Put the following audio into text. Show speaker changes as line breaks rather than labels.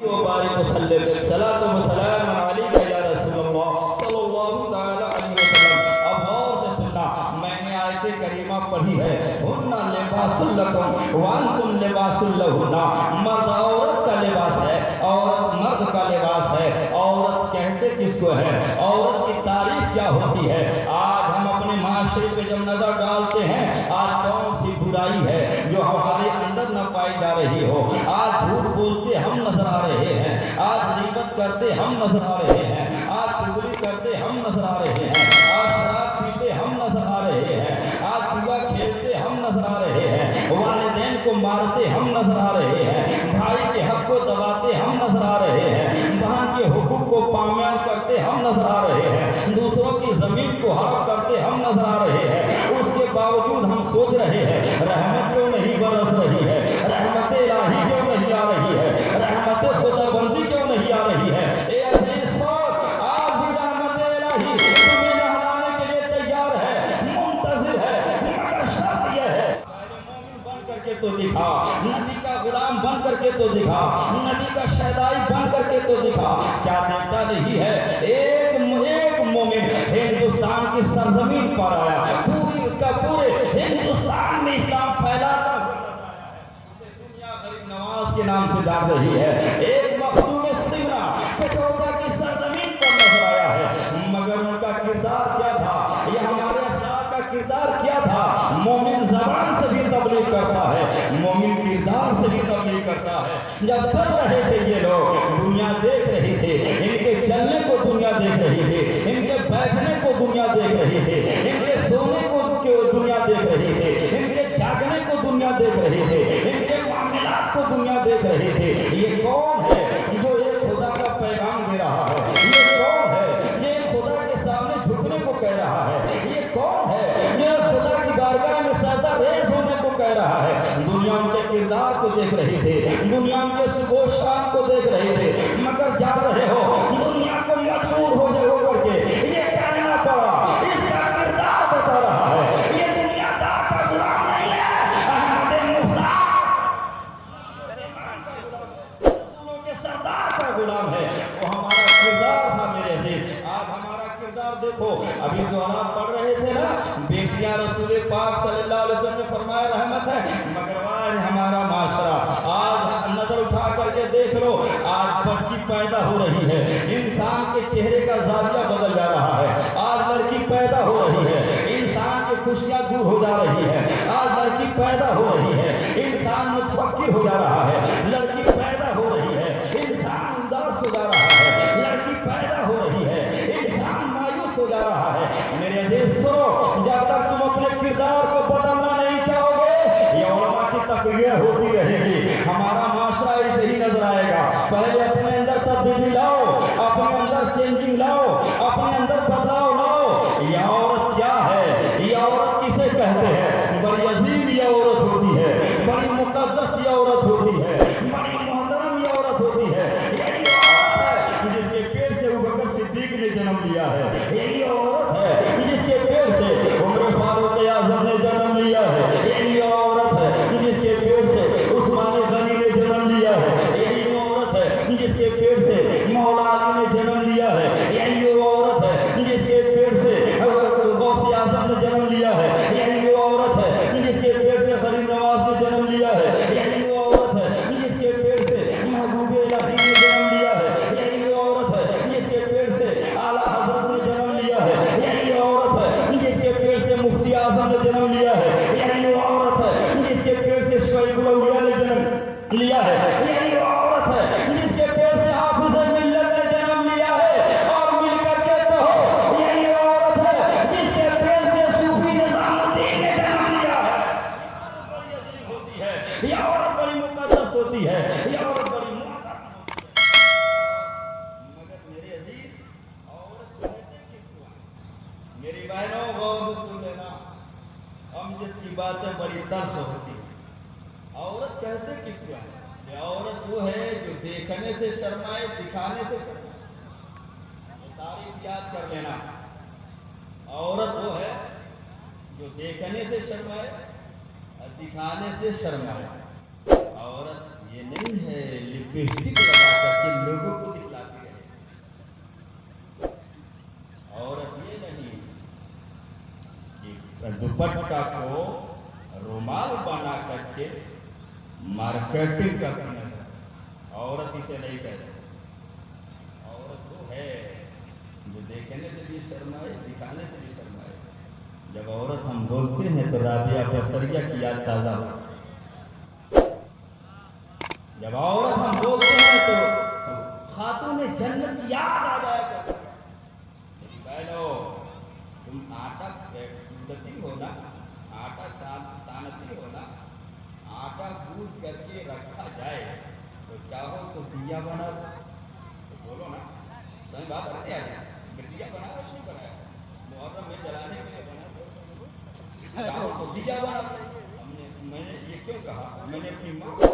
وبارک وسلم صلاۃ و سلام علیک یا رسول اللہ صلی اللہ تعالی علیہ وسلم۔ اب غور سے سننا، میں نے آیت کریمہ پڑھی ہے، ہن لباس لکم وانتم لباس لہن، مرد عورت کا لباس ہے، عورت مرد کا لباس ہے۔ عورت کہتے کس کو ہے؟ عورت کی تعریف کیا ہوتی ہے؟ آج ہم اپنے معاشرے پہ جب نظر ڈالتے ہیں، آج کون سی برائی ہے جو ہمارے اندر نہ پائی جا رہی ہو؟ آج جھوٹ بولتے ہم نظر آ رہے ہیں، آج غیبت کرتے ہم نظر آ رہے ہیں، آج چغلی کرتے ہم نظر آ رہے ہیں، آج شراب پیتے ہم نظر آ رہے ہیں، آج جوا کھیلتے ہم نظر آ رہے ہیں، والدین کو مارتے ہم نظر آ رہے ہیں، بھائی کے حق کو دباتے ہم نظر آ رہے ہیں، بہن کے حقوق کو پامال کرتے ہم نظر آ رہے ہیں، دوسروں کی زمین کو حق کرتے ہم نظر آ رہے ہیں۔ اس کے باوجود ہم سوچ رہے ہیں رحمت کیوں نہیں برس رہی ہے، رحمت الہی کیوں نہیں آ رہی ہے، رحمت خدا بندی کیوں نہیں آ رہی ہے؟ اے عزیز سوچ، آج بھی رحمت الہی تمہیں نہلانے کے لیے تیار ہے، منتظر ہے، مگر شرط یہ ہے مومن بن کر کے تو دکھا، نبی کا غلام بن کر کے تو دکھا، نبی کا شہدائی بن کر کے تو دکھا۔ کیا دیکھتا نہیں ہے؟ ایک مومن ہندوستان کی سرزمین پر آیا، پورے ہندوستان میں اسلام پھیلاتا دنیا غریب نواز کے نام سے جان رہی ہے۔ ایک مخدوم سمرا کٹوتا کی سرزمین پر نظر آیا ہے، مگر ان کا کردار کیا تھا؟ یہ ہمارے اسلاف کا کردار کیا تھا؟ مومن زبان سے بھی تبلیغ کرتا ہے، مومن کردار سے بھی تبلیغ کرتا ہے۔ جب چل رہے تھے یہ لوگ، دنیا دیکھ رہی تھے، ان کے چلنے کو دنیا دیکھ رہی تھی، ان کے بیٹھنے کو دنیا دیکھ رہی تھی، ان کے سونے کو دنیا دیکھ رہی تھی، ان کے جاگنے کو دنیا دیکھ رہی تھی، ان کے معاملات کو دنیا دیکھ رہی تھی۔ یہ کون ہے جو ایک خدا کا پیغام دے رہا ہے؟ یہ کون ہے یہ خدا کے سامنے جھکنے کو کہہ رہا ہے؟ یہ کون ہے یہ خدا کی بارگاہ میں سجدہ ریز ہونے کو کہہ رہا ہے؟ دنیا ان کے کردار کو دیکھ رہی تھی، دنیا ان کے صبح و شام کو دیکھ رہی تھی، مگر جان رہے ہو دنیا کو مجبور ہو کر کے یہ کہنا پڑا، اس کا کردار بتا رہا ہے، یہ دنیا دار کا غلام نہیں ہے، احمد مصطفیٰ رسولوں کے سردار کا غلام ہے۔ وہ ہمارا کردار تھا میرے عزیز۔ آج ہمارا کردار دیکھو، ابھی جو آپ پڑھ رہے تھے نا، بیٹیاں رسول پاک صلی اللہ علیہ وسلم نے فرمایا رحمت ہے، مگر آج ہمارا معاشرہ، آج نظر اٹھا کر کے دیکھ لو، آج بچی پیدا ہو رہی ہے، انسان کے چہرے کا زاویہ بدل جا رہا ہے، آج لڑکی پیدا ہو رہی ہے، انسان کی خوشیاں دور ہو جا رہی ہے، آج لڑکی پیدا ہو رہی ہے، انسان متفکر ہو جا رہا ہے، لڑکی پیدا ہو رہی ہے، انسان اداس ہو جا رہا ہے، لڑکی پیدا ہو رہی ہے، انسان مایوس ہو جا رہا ہے۔ میرے عزیز سنو، جب تک تم اپنے کردار کو بدلنا نہیں چاہو گے، یہ علماء کی تقریر ہوتی رہے گی، ہمارا معاشرہ ایسے ہی نظر آئے گا۔ پہلے اپنے اندر تبدیلی لاؤ، اپنے اندر چینجنگ لاؤ، اپنے اندر بدلاؤ لاؤ۔ یہ عورت کیا ہے؟ یہ عورت کسے کہتے ہیں؟ بڑی عظیم یہ عورت ہوتی ہے، بڑی مقدس یہ عورت ہوتی ہے، بڑی محترم یہ عورت ہوتی ہے۔ یہی عورت ہے جس کے پیٹ سے ابوبکر صدیق نے جنم لیا ہے، یہی عورت ہے جس کے پیٹ سے عمر فاروق اعظم نے جنم لیا ہے، یہی عورت ہے جس کے پیٹ سے عثمان غنی نے جنم لیا ہے، یہی عورت ہے جس کے پیٹ سے مولا علی نے جنم لیا ہے، یہی عورت ہے جس کے پیٹ سے غوث اعظم نے جنم لیا ہے، یہی عورت ہے جس کے پیٹ سے غریب نواز نے جنم لیا ہے، یہی عورت ہے جس کے پیٹ سے محبوب الہی نے جنم لیا ہے، یہی عورت ہے جس کے پیٹ سے اعلیٰ حضرت نے جنم لیا ہے، یہی عورت ہے جس کے پیٹ سے مفتی اعظم نے جنم لیا ہے، یہی عورت ہے جس کے پیٹ سے شعیب الاولیاء نے جنم لیا ہے، یہی عورت ہے جس کے پیٹ سے حافظ ملت نے جنم لیا ہے، اور مل کر کے کہو یہی عورت ہے جس کے پیٹ سے صوفی نظام الدین نے جنم لیا ہے۔ بڑی عظیم ہوتی ہے یہ عورت، بڑی مقدس ہوتی ہے یہ عورت، بڑی مگر میرے عزیز عورت کہتے کس کو ہیں؟ میری بہنوں غور سے سن لینا، ہم جس کی باتیں بڑی ترس ہوتی ہیں، عورت کہتے کس کو ہیں؟ یہ عورت وہ ہے جو دیکھنے سے شرمائے، دکھانے سے شرمائے۔ تعریف یاد کر لینا، عورت وہ ہے جو دیکھنے سے شرمائے اور دکھانے سے شرمائے۔ عورت یہ نہیں ہے لپسٹک لگا کر کے لوگوں کو دکھلاتی ہے. عورت یہ نہیں کہ دوپٹہ کو رومال بنا کر کے مارکیٹنگ کرتی ہے. عورت اسے نہیں کہتے. عورت وہ ہے جو دیکھنے سے بھی شرمائے, دکھانے سے بھی شرمائے. جب عورت ہم بولتے ہیں تو رابعہ بصریہ کی یاد تازہ ہو. جب عورت ہم بولتے ہیں تو خاتون جنت کی یاد آ جائے گا. بہنو تم آٹا پیٹتی ہو نا, آٹا سانتی ہو نا, آٹا گوندھ کر کے رکھا جائے تو چاہو تو دیا بنا تو بولو نا, صحیح بات کرتے ہیں. دیا بنا نہیں بنایا, محرم میں جلانے کے لیے بنا, چاہو تو دیا بنا. میں نے یہ کیوں کہا, میں نے اپنی ماں